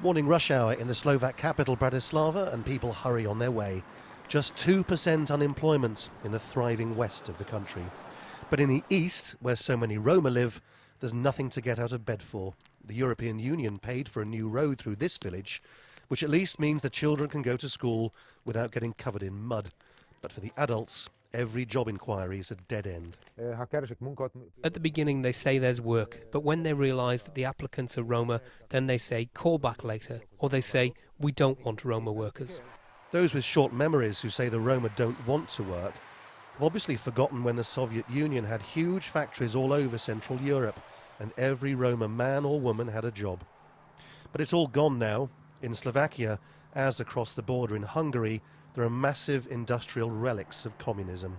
Morning rush hour in the Slovak capital Bratislava, and people hurry on their way. Just 2% unemployment in the thriving west of the country. But in the east, where so many Roma live, there's nothing to get out of bed for. The European Union paid for a new road through this village, which at least means the children can go to school without getting covered in mud. But for the adults, every job inquiry is a dead end. At the beginning they say there's work, but when they realise that the applicants are Roma, then they say call back later, or they say we don't want Roma workers. Those with short memories who say the Roma don't want to work have obviously forgotten when the Soviet Union had huge factories all over Central Europe, and every Roma man or woman had a job. But it's all gone now. In Slovakia, as across the border in Hungary, there are massive industrial relics of communism.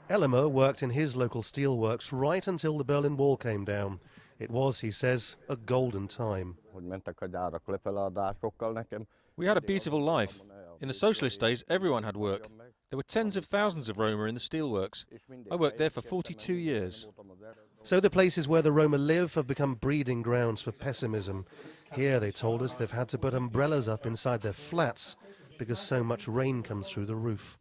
Elmer worked in his local steelworks right until the Berlin Wall came down. It was, he says, a golden time. We had a beautiful life. In the socialist days, everyone had work. There were tens of thousands of Roma in the steelworks. I worked there for 42 years. So the places where the Roma live have become breeding grounds for pessimism. Here, they told us, they've had to put umbrellas up inside their flats because so much rain comes through the roof.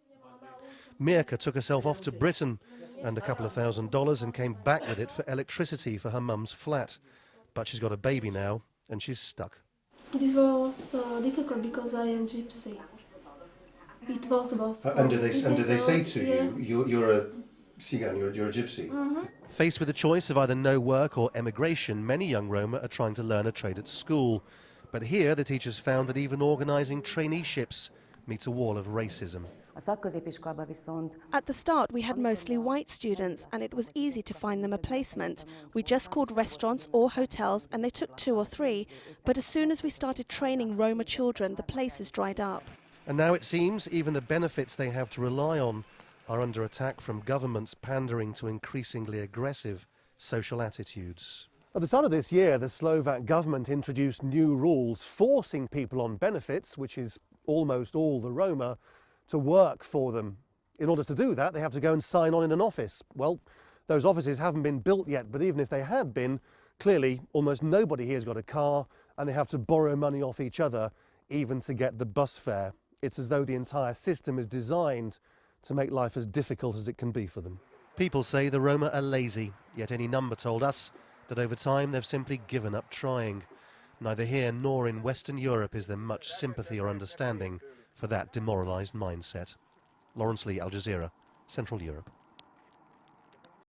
Mirka took herself off to Britain and a couple of $1,000 and came back with it for electricity for her mum's flat. But she's got a baby now and she's stuck. This was difficult because I am gypsy. It was And did they say to yes. you, you're a Cigan, you're a gypsy? Faced with the choice of either no work or emigration, many young Roma are trying to learn a trade at school. But here, the teachers found that even organising traineeships meets a wall of racism. At the start, we had mostly white students, and it was easy to find them a placement. We just called restaurants or hotels, and they took 2 or 3. But as soon as we started training Roma children, the places dried up. And now it seems even the benefits they have to rely on are under attack from governments pandering to increasingly aggressive social attitudes. At the start of this year, the Slovak government introduced new rules forcing people on benefits, which is almost all the Roma, to work for them. In order to do that, they have to go and sign on in an office. Well, those offices haven't been built yet, but even if they had been, clearly almost nobody here's got a car, and they have to borrow money off each other even to get the bus fare. It's as though the entire system is designed to make life as difficult as it can be for them. People say the Roma are lazy, yet any number told us that over time they've simply given up trying. Neither here nor in Western Europe is there much sympathy or understanding for that demoralised mindset. Laurence, Al Jazeera, Central Europe.